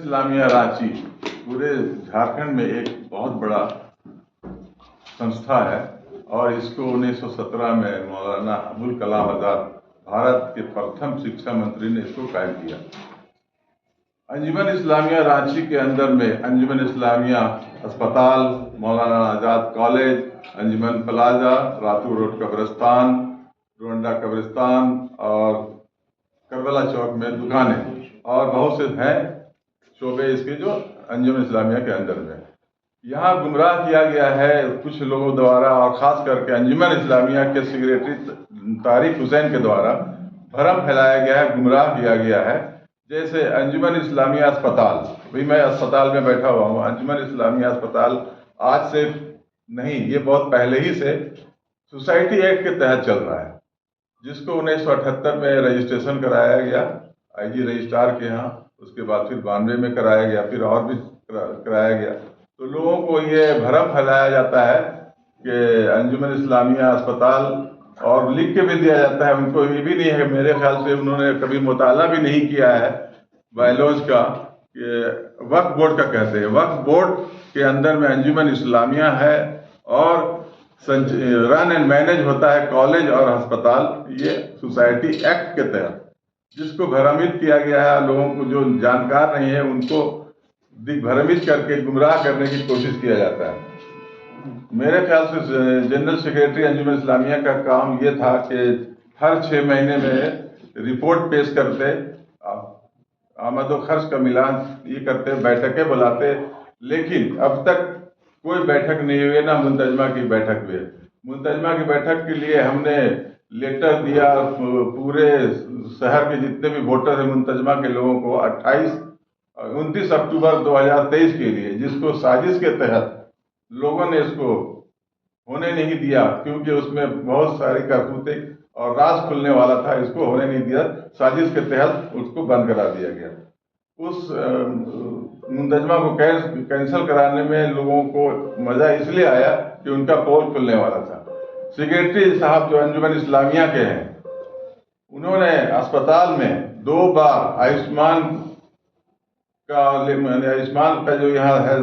इस्लामिया रांची पूरे झारखंड में एक बहुत बड़ा संस्था है और इसको 1917 में मौलाना अबुल कलाम आज़ाद भारत के प्रथम शिक्षा मंत्री ने इसको कायम किया। अंजुमन इस्लामिया रांची के अंदर में अंजुमन इस्लामिया अस्पताल, मौलाना आज़ाद कॉलेज, अंजुमन प्लाजा, रातू रोड कब्रिस्तान, रोंडा कब्रिस्तान और करबला चौक में दुकानें और बहुत से हैं शोबे इसके जो अंजुमन इस्लामिया के अंदर में। यहाँ गुमराह किया गया है कुछ लोगों द्वारा और ख़ास करके अंजुमन इस्लामिया के सेक्रेटरी तारिक हुसैन के द्वारा भ्रम फैलाया गया है, गुमराह किया गया है। जैसे अंजुमन इस्लामिया अस्पताल, अभी मैं अस्पताल में बैठा हुआ हूँ। अंजुमन इस्लामिया अस्पताल आज से नहीं, ये बहुत पहले ही से सोसाइटी एक्ट के तहत चल रहा है, जिसको 1978 में रजिस्ट्रेशन कराया गया IG रजिस्ट्रार के यहाँ, उसके बाद फिर 92 में कराया गया, फिर और भी कराया गया। तो लोगों को ये भ्रम फैलाया जाता है कि अंजुमन इस्लामिया अस्पताल, और लिख के भी दिया जाता है उनको, ये भी नहीं है, मेरे ख्याल से उन्होंने कभी मुताला भी नहीं किया है बायलॉज का, कि वक्फ बोर्ड का कहते हैं। वक्फ बोर्ड के अंदर में अंजुमन इस्लामिया है और रन एंड मैनेज होता है कॉलेज और अस्पताल, ये सोसाइटी एक्ट के तहत, जिसको भ्रमित किया गया है। लोगों को जो जानकार नहीं है उनको दिग्भ्रमित करके गुमराह करने की कोशिश किया जाता है। मेरे ख्याल से जनरल सेक्रेटरी अंजुमन इस्लामिया का काम ये था कि हर 6 महीने में रिपोर्ट पेश करते, आमद व खर्च का मिलान ये करते, बैठकें बुलाते, लेकिन अब तक कोई बैठक नहीं हुई, ना मुंतजमा की बैठक हुई। मुंतजमा की बैठक के लिए हमने लेटर दिया पूरे शहर के जितने भी वोटर हैं मुंतजमा के लोगों को 29 अक्टूबर 2023 के लिए, जिसको साजिश के तहत लोगों ने इसको होने नहीं दिया, क्योंकि उसमें बहुत सारी करतूतें और राज खुलने वाला था, इसको होने नहीं दिया। साजिश के तहत उसको बंद करा दिया गया। उस मुंतजमा को कैंसिल कराने में लोगों को मजा इसलिए आया कि उनका पोल खुलने वाला था। सेक्रेटरी साहब जो अंजुमन इस्लामिया के हैं, उन्होंने अस्पताल में 2 बार आयुष्मान का जो यहाँ है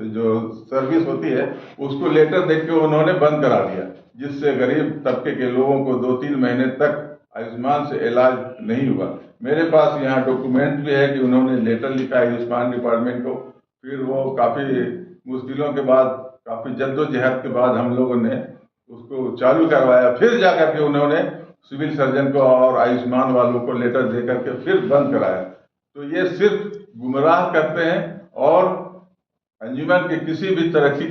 जो सर्विस होती है, उसको लेटर देख के उन्होंने बंद करा दिया, जिससे गरीब तबके के लोगों को 2-3 महीने तक आयुष्मान से इलाज नहीं हुआ। मेरे पास यहाँ डॉक्यूमेंट भी है कि उन्होंने लेटर लिखा आयुष्मान डिपार्टमेंट को, फिर वो काफ़ी मुश्किलों के बाद, काफ़ी जद्दोजहद के बाद हम लोगों ने उसको चालू करवाया। फिर जा करके उन्होंने सिविल सर्जन को और आयुष्मान वालों को लेटर दे करके फिर बंद कराया। तो ये सिर्फ गुमराह करते हैं और अंजुमन के किसी भी तरक्की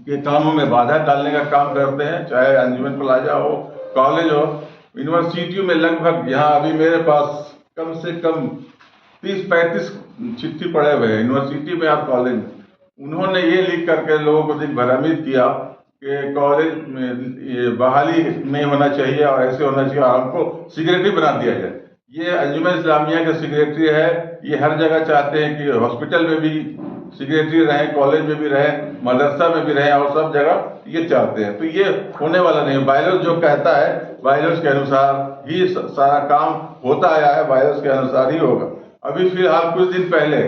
के कामों में बाधा डालने का काम करते हैं, चाहे अंजुमन प्लाजा हो, कॉलेज हो, यूनिवर्सिटियों में। लगभग यहाँ अभी मेरे पास कम से कम 30-35 चिट्ठी पड़े हुए हैं यूनिवर्सिटी में और कॉलेज में। उन्होंने ये लिख करके लोगों को दिग्भ्रमित किया कि कॉलेज में ये बहाली नहीं होना चाहिए और ऐसे होना चाहिए और हमको सेक्रेटरी बना दिया जाए। ये अंजुमन इस्लामिया के सेक्रेटरी है, ये हर जगह चाहते हैं कि हॉस्पिटल में भी सेक्रेटरी रहे, कॉलेज में भी रहे, मदरसा में भी रहे, और सब जगह ये चाहते हैं। तो ये होने वाला नहीं। बायलॉज जो कहता है, बायलॉज के अनुसार ही सारा काम होता आया है, बायलॉज के अनुसार ही होगा। अभी फिलहाल कुछ दिन पहले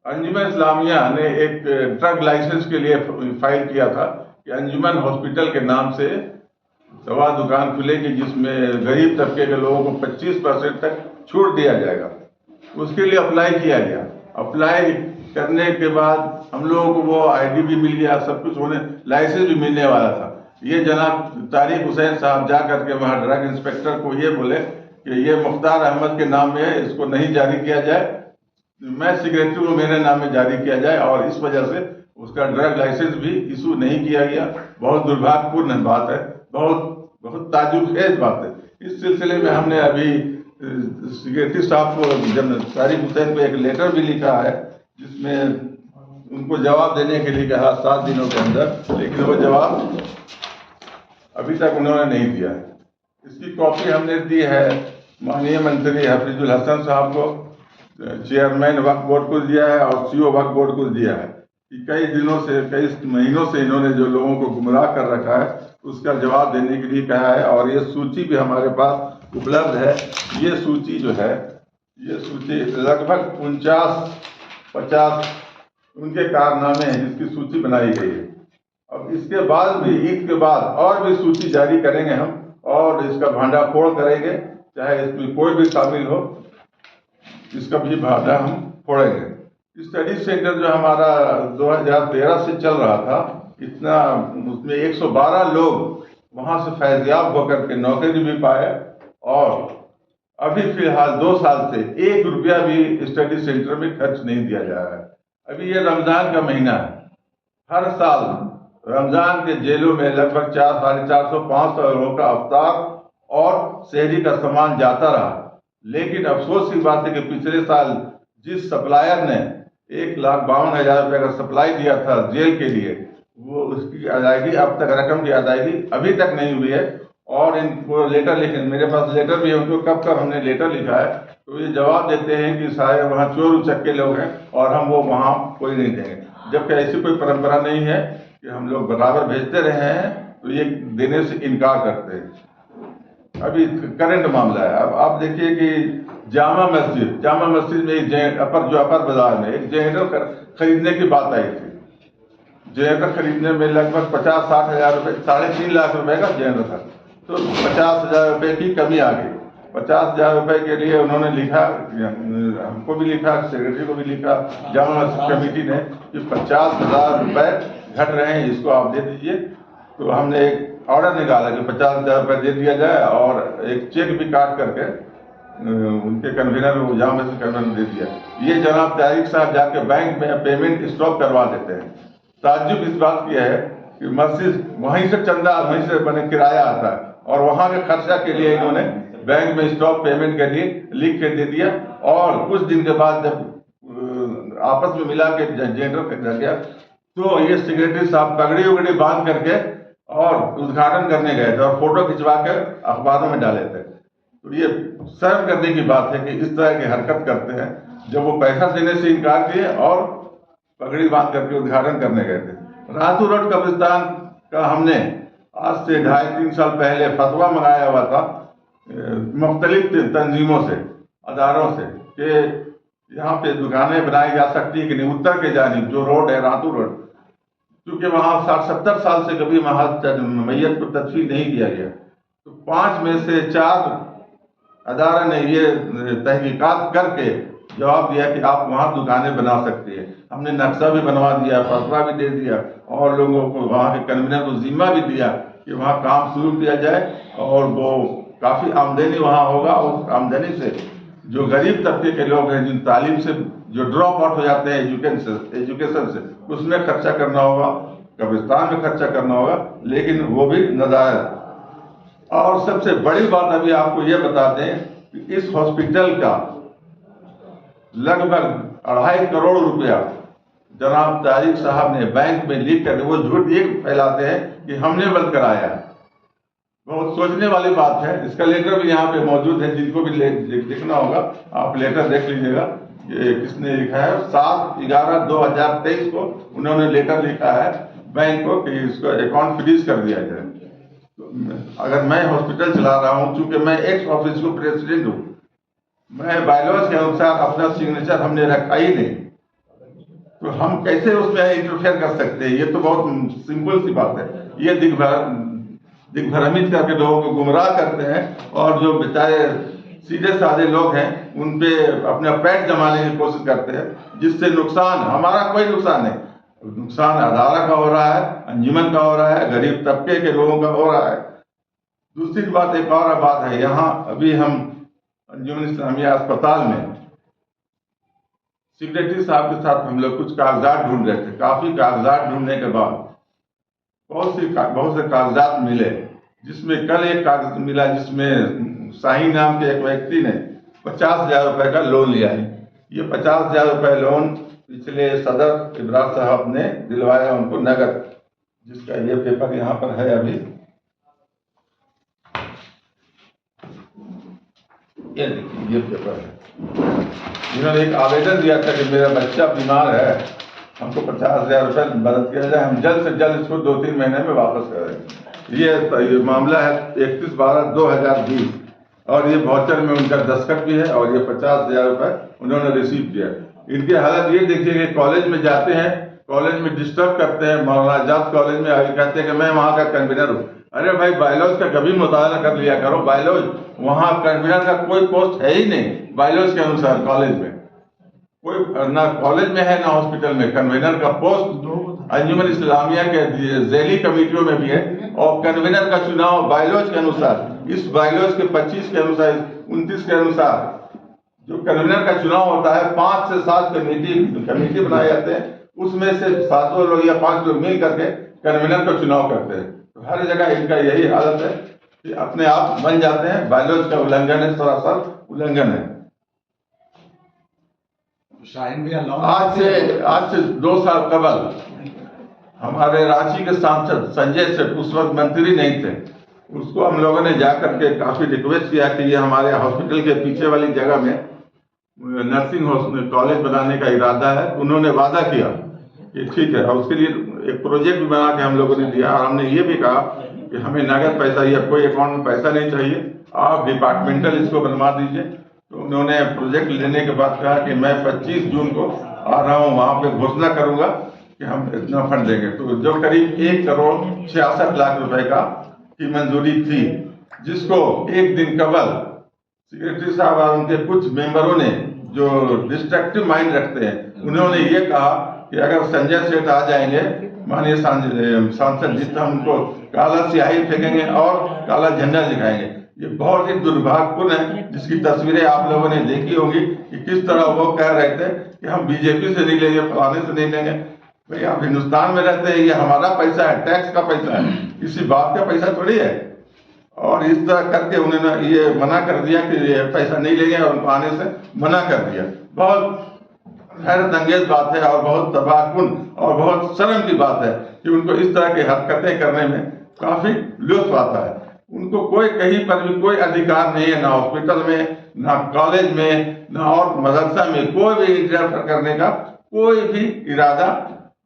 अंजुमन इस्लामिया ने एक ड्रग लाइसेंस के लिए फाइल किया था कि अंजुमन हॉस्पिटल के नाम से दवा दुकान खुलेगी, जिसमें गरीब तबके के लोगों को 25% तक छूट दिया जाएगा। उसके लिए अप्लाई किया गया। अप्लाई करने के बाद हम लोगों को वो ID भी मिल गया, सब कुछ होने, लाइसेंस भी मिलने वाला था। ये जनाब तारिक हुसैन साहब जा करके वहाँ ड्रग इंस्पेक्टर को ये बोले कि ये मुख्तार अहमद के नाम में है, इसको नहीं जारी किया जाए, मैं सेक्रेटरी को मेरे नाम में जारी किया जाए, और इस वजह से उसका ड्रग लाइसेंस भी इशू नहीं किया गया। बहुत दुर्भाग्यपूर्ण बात है, बहुत ताजुबखेज बात है। इस सिलसिले में हमने अभी सेक्रेटरी साहब को, तारिक हुसैन को एक लेटर भी लिखा है, जिसमें उनको जवाब देने के लिए कहा 7 दिनों के अंदर, लेकिन वो जवाब अभी तक उन्होंने नहीं दिया है। इसकी कॉपी हमने दी है माननीय मंत्री हफीजुल हसन साहब को, चेयरमैन वक्फ बोर्ड को दिया है और CO वक्फ बोर्ड को दिया है कि कई दिनों से, कई महीनों से इन्होंने जो लोगों को गुमराह कर रखा है उसका जवाब देने के लिए कहा है। और ये सूची भी हमारे पास उपलब्ध है। ये सूची जो है, ये सूची लगभग 49 50 उनके कारनामे हैं जिसकी सूची बनाई गई है। अब इसके बाद भी, ईद के बाद और भी सूची जारी करेंगे हम, और इसका भांडाफोड़ करेंगे, चाहे इसमें कोई भी शामिल हो, इसका भी भांडा हम फोड़ेंगे। स्टडी सेंटर जो हमारा 2013 से चल रहा था, इतना उसमें 112 लोग वहां से फैज़याब होकर के नौकरी भी पाए, और अभी फिलहाल 2 साल से 1 रुपया भी स्टडी सेंटर में खर्च नहीं दिया जा रहा है। अभी ये रमजान का महीना है, हर साल रमजान के जेलों में लगभग 400-450 लोगों का अफ्तार और शहरी का सामान जाता रहा। लेकिन अफसोस की बात है कि पिछले साल जिस सप्लायर ने 1,52,000 रुपये का सप्लाई दिया था जेल के लिए, वो उसकी अदायगी अब तक, रकम की अदायगी अभी तक नहीं हुई है। और इनको लेटर लिखे, मेरे पास लेटर भी है, उनको कब हमने लेटर लिखा है, तो ये जवाब देते हैं कि सारे वहाँ चोर उचक्के लोग हैं और हम वो वहाँ कोई नहीं देंगे, जबकि ऐसी कोई परंपरा नहीं है कि हम लोग बराबर भेजते रहे हैं, तो ये देने से इनकार करते हैं। अभी करंट मामला है, अब आप देखिए कि जामा मस्जिद में एक अपर बाजार में एक जनरेटर खरीदने की बात आई थी। जनरेटर खरीदने में लगभग 50-60 हज़ार रुपये, 3.5 लाख रुपए का जनरेटर था, तो 50,000 रुपये की कमी आ गई। 50,000 रुपये के लिए उन्होंने लिखा, हमको भी लिखा, सेक्रेटरी को भी लिखा, जामा मस्जिद कमेटी ने, कि 50,000 रुपये घट रहे हैं, इसको आप दे दीजिए। तो हमने एक ऑर्डर निकाला कि 50,000 रुपये दे दिया जाए, और एक चेक भी काट करके उनके कन्वीनर, जामा मस्जिद कन्वीनर दे दिया। ये जनाब तारिक साहब जाके बैंक में पेमेंट स्टॉप करवा देते हैं। ताज्जुब इस बात की है कि मस्जिद वहीं से चंदा, वहीं से बने किराया आता है, और वहां के खर्चा के लिए इन्होंने बैंक में स्टॉप पेमेंट के लिए लिख के दे दिया। और कुछ दिन के बाद जब आपस में मिला के जनरेटर खरीदा गया, तो ये सेक्रेटरी साहब पगड़ी उगड़ी बांध करके और उद्घाटन करने गए थे, और फोटो खिंचवा कर अखबारों में डाले थे। तो ये शर्म करने की बात है कि इस तरह की हरकत करते हैं, जब वो पैसा देने से इनकार किए और पगड़ी बांध करके उद्घाटन करने गए थे। रातू रोड कब्रिस्तान का हमने आज से 2.5-3 साल पहले फतवा मंगाया हुआ था मुख्तलिफ तंजीमों से, अदारों से, कि यहाँ पे दुकानें बनाई जा सकती है कि नहीं। उत्तर के जानिब जो रोड है रातू रोड, क्योंकि वहाँ 60-70 साल से कभी वहाँ मैयत को तदफीन नहीं किया गया, तो 5 में से 4 अदारा ने ये तहकीकात करके जवाब दिया कि आप वहाँ दुकानें बना सकते हैं। हमने नक्शा भी बनवा दिया, फैसला भी दे दिया, और लोगों को, वहाँ के कन्वीनर को जिम्मा भी दिया कि वहाँ काम शुरू किया जाए, और वो काफ़ी आमदनी वहाँ होगा। और आमदनी से जो गरीब तबके के लोग हैं, जिन तालीम से जो ड्रॉप आउट हो जाते हैं एजुकेशन से, उसमें खर्चा करना होगा, कब्रिस्तान में खर्चा करना होगा, लेकिन वो भी नजायज। और सबसे बड़ी बात अभी आपको ये बताते हैं कि इस हॉस्पिटल का लगभग 2.5 करोड़ रुपया जनाब तारिक साहब ने बैंक में लिख कर, वो झूठ ये फैलाते हैं कि हमने बंद कराया है। बहुत सोचने वाली बात है। इसका लेटर भी यहाँ पे मौजूद है, जिनको भी देखना होगा आप लेटर देख लीजिएगा कि किसने लिखा है। 7/11/2023 को उन्होंने लेटर लिखा है बैंक को कि इसको अकाउंट फ्रीज कर दिया जाए। तो अगर मैं हॉस्पिटल चला रहा हूँ, चूंकि मैं एक्स ऑफिस को प्रेसिडेंट हूँ, मैं बायलॉज के अनुसार अपना सिग्नेचर हमने रखा ही नहीं, तो हम कैसे उसमें इंटरफेयर कर सकते हैं? ये तो बहुत सिंपल सी बात है। ये दिग्भ्रमित करके लोगों को गुमराह करते हैं, और जो बेचारे सीधे साधे लोग हैं उन पे अपना पैर जमाने की कोशिश करते हैं, जिससे नुकसान, हमारा कोई नुकसान नहीं, नुकसान अदारा का हो रहा है, अंजुमन का हो रहा है, गरीब तबके के लोगों का हो रहा है। दूसरी बात, एक और बात है, यहाँ अभी हम अंजुमन इस्लामिया अस्पताल में सेक्रेटरी साहब के साथ हम लोग कुछ कागजात ढूंढ रहे थे। काफी कागजात ढूंढने के बाद बहुत से कागजात मिले, जिसमें कल एक कागज मिला जिसमें शाहीन नाम के एक व्यक्ति ने 50,000 रुपए का लोन लिया है। ये 50,000 रुपए लोन पिछले सदर इब्रार साहब ने दिलवाया उनको नगद, जिसका ये पेपर यहाँ पर है। अभी ये देखिए, ये पेपर है। इन्होंने एक आवेदन दिया था कि मेरा बच्चा बीमार है, हमको 50,000 रुपये मदद किया जाए, हम जल्द से जल्द इसको 2-3 महीने में वापस करें। ये मामला है 31/12/2020, और ये वाउचर में उनका दस्तखत भी है, और ये 50,000 रुपये उन्होंने रिसीव किया। इनकी हालत ये देखिए कि कॉलेज में जाते हैं, कॉलेज में डिस्टर्ब करते हैं। मौलाना आजाद कॉलेज में आगे कहते हैं कि मैं वहाँ का कन्वीनर हूँ। अरे भाई, बायलॉज का कभी मुताला कर लिया करो। बायलॉज वहाँ कन्वीनर का कोई पोस्ट है ही नहीं बायलॉज के अनुसार। कॉलेज में कोई ना कॉलेज में है ना हॉस्पिटल में कन्वीनर का पोस्ट अंजुमन इस्लामिया के झैली कमेटियों में भी है। और कन्वीनर का चुनाव बायलॉज के अनुसार, इस बायलॉज के 25 के अनुसार, 29 के अनुसार जो कन्वीनर का चुनाव होता है, 5 से 7 कमेटी बनाए जाते हैं। उसमें से 7 लोग या 5 लोग मिल करके कन्वीनर का चुनाव करते हैं। तो हर जगह इनका यही हालत है कि अपने आप बन जाते हैं। बायलॉज का उल्लंघन है, सरासर उल्लंघन है। आज से 2 साल कबल हमारे रांची के सांसद संजय सेठ, उस वक्त मंत्री नहीं थे, उसको हम लोगों ने जाकर के काफी रिक्वेस्ट किया कि ये हमारे हॉस्पिटल के पीछे वाली जगह में नर्सिंग कॉलेज बनाने का इरादा है। उन्होंने वादा किया कि ठीक है, और उसके लिए एक प्रोजेक्ट भी बना के हम लोगों ने दिया। और हमने ये भी कहा कि हमें नगद पैसा या कोई अकाउंट में पैसा नहीं चाहिए, आप डिपार्टमेंटल इसको बनवा दीजिए। तो उन्होंने प्रोजेक्ट लेने के बाद कहा कि मैं 25 जून को आ रहा हूँ, वहाँ पे घोषणा करूंगा कि हम इतना फंड देंगे। तो जो करीब 1,66,00,000 रुपए का की मंजूरी थी, जिसको एक दिन कबल सेक्रेटरी साहब और उनके कुछ मेंबरों ने जो डिस्ट्रक्टिव माइंड रखते हैं, उन्होंने ये कहा कि अगर संजय सेठ आ जाएंगे माननीय सांसद जी, तो हम उनको काला स्याही फेंकेंगे और काला झंडा दिखाएंगे। ये बहुत ही दुर्भाग्यपूर्ण है, जिसकी तस्वीरें आप लोगों ने देखी होंगी कि किस तरह वो कह रहे थे कि हम बीजेपी से नहीं लेंगे, फलाने से नहीं लेंगे। भाई, आप हिंदुस्तान में रहते हैं, ये हमारा पैसा है, टैक्स का पैसा है, किसी बाप का पैसा थोड़ी है। और इस तरह करके उन्होंने ये मना कर दिया कि ये पैसा नहीं लेंगे और उनको आने से मना कर दिया। बहुत हैरत अंगेज बात है और बहुत तबाहकुन और बहुत शर्म की बात है कि उनको इस तरह की हरकतें करने में काफी लुत्फ आता है। उनको कोई कहीं पर भी कोई अधिकार नहीं है, ना हॉस्पिटल में, ना कॉलेज में, ना और मदरसा में कोई भी इंटरफेयर करने का कोई भी इरादा,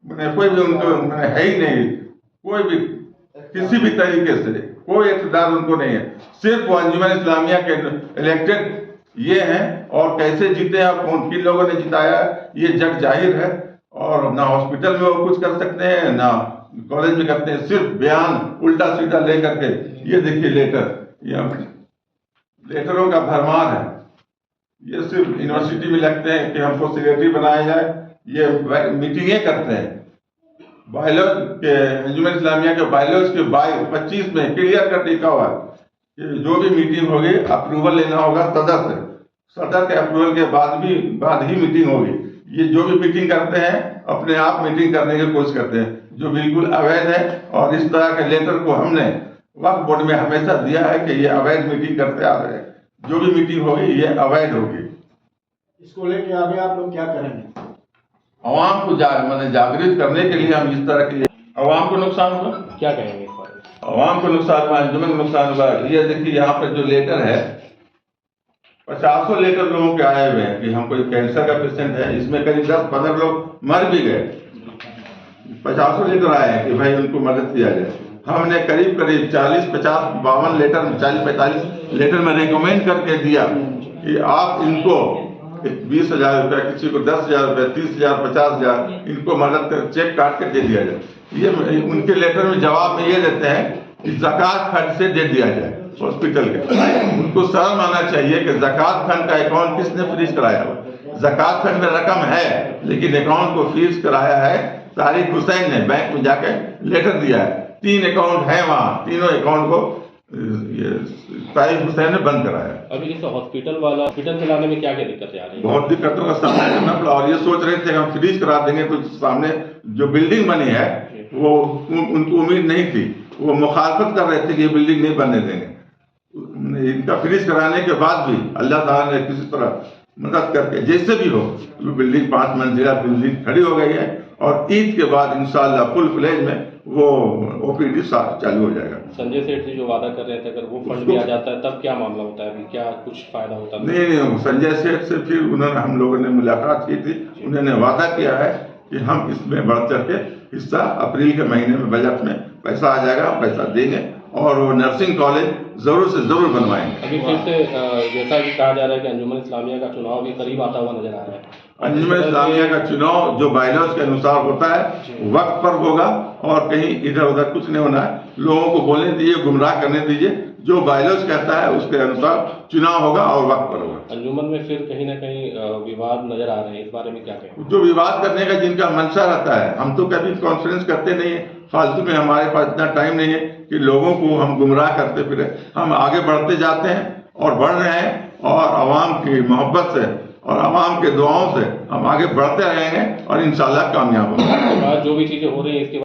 कोई भी उनको है ही नहीं। कोई भी किसी भी तरीके से कोई इख्तियार उनको नहीं है। सिर्फ वो अंजुमन इस्लामिया के इलेक्टेड ये हैं, और कैसे जीते हैं और कौन किन लोगों ने जिताया ये जग जाहिर है। और ना हॉस्पिटल में वो कुछ कर सकते हैं, ना कॉलेज में करते हैं। सिर्फ बयान उल्टा सीधा लेकर के, ये देखिए लेटर, ये लेटरों का भरमार है। ये सिर्फ यूनिवर्सिटी में लगते हैं कि हमको सेक्रेटरी बनाया जाए, ये मीटिंगें करते हैं। बायलॉज के अंजुमन इस्लामिया के बायलॉज के 25 में क्लियर कर लिखा हुआ है कि जो भी मीटिंग होगी अप्रूवल लेना होगा सदर से, सदर के अप्रूवल के बाद ही मीटिंग होगी। ये जो भी मीटिंग करते हैं अपने आप मीटिंग करने की कोशिश करते हैं, जो बिल्कुल अवैध है। और इस तरह के लेटर को हमने वक्फ बोर्ड में हमेशा दिया है कि ये अवैध मीटिंग करते आ रहे हैं, जो भी मीटिंग होगी ये अवैध होगी। इसको लेके आगे आप लोग क्या करेंगे? आवाम को जागृत करने के लिए हम इस तरह के, आवाम को नुकसान हुआ, क्या कहेंगे? आवाम को नुकसान हुआ, अंजुमन को नुकसान हुआ। ये देखिए यहाँ पर जो लेटर है, 50 लेटर लोगों के आए हुए हैं कि हम कोई कैंसर का पेशेंट है, इसमें करीब 10-15 लोग मर भी गए। 50 लेटर आए हैं कि भाई उनको मदद किया जाए। हमने करीब 40, 50, 52 लेटर, 40-45 लेटर में रिकमेंड करके दिया कि आप इनको 20,000 रुपया, किसी को 10,000 रुपया, 30,000, 50,000 इनको मदद कर चेक काट के दे दिया जाए। ये उनके लेटर में जवाब में ये देते हैं कि ज़कात फंड से दे दिया जाए हॉस्पिटल के। उनको शर्म आना चाहिए कि ज़कात फंड का अकाउंट किसने फ्रीज कराया हुआ। ज़कात फंड में रकम है, लेकिन अकाउंट को फ्रीज कराया है तारिक हुसैन ने, बैंक में जाके लेटर दिया है। 3 अकाउंट है वहाँ, तीनों अकाउंट को तारिक हुसैन ने बंद कराया। अभी इस हॉस्पिटल चलाने में क्या क्या दिक्कतें आ रही हैं? बहुत दिक्कतों का सामना करना पड़ा। और ये सोच रहे थे कि हम फ्रीज करा देंगे तो सामने जो बिल्डिंग बनी है वो उनको उम्मीद नहीं थी, वो मुखालफत कर रहे थे कि ये बिल्डिंग नहीं बनने देंगे। इनका फ्रीज कराने के बाद भी अल्लाह ताला ने किसी तरह मदद करके जैसे भी हो वो बिल्डिंग 5 मंजिला बिल्डिंग खड़ी हो गई है। और ईद के बाद इंशाअल्लाह फुल फ्लेज में वो ओपीडी चालू हो जाएगा। संजय सेठ जी जो वादा कर रहे थे, अगर वो फंड भी आ जाता है तब क्या मामला होता है? अभी क्या कुछ फायदा होता है? नहीं, संजय सेठ से फिर उन्होंने, हम लोगों ने मुलाकात की थी, उन्होंने वादा किया है कि हम इसमें बढ़ चढ़ के हिस्सा अप्रैल के महीने में बजट में पैसा आ जाएगा, पैसा देंगे और वो नर्सिंग कॉलेज जरूर से जरूर बनवाएंगे। अभी फिर से जैसा कि कहा जा रहा है कि अंजुमन इस्लामिया का चुनाव भी करीब आता हुआ नजर आ रहा है, अंजुमन इस्लामिया का चुनाव जो बायलॉज के अनुसार होता है वक्त पर होगा और कहीं इधर उधर कुछ नहीं होना है। लोगों को बोलने दीजिए, गुमराह करने दीजिए, जो बायलॉज कहता है उसके अनुसार चुनाव होगा और वक्त पर होगा। अंजुमन में फिर कहीं ना कहीं विवाद नजर आ रहे हैं, इस बारे में क्या कहें? जो विवाद करने का जिनका मंशा रहता है, हम तो कभी कॉन्फ्रेंस करते नहीं है, फालतू में हमारे पास इतना टाइम नहीं है कि लोगों को हम गुमराह करते फिरे। हम आगे बढ़ते जाते हैं और बढ़ रहे हैं और आवाम की मोहब्बत से और आवाम के दुआओं से हम आगे बढ़ते रहेंगे और इंशाल्लाह कामयाब होंगे। जो भी चीजें हो रही है इसके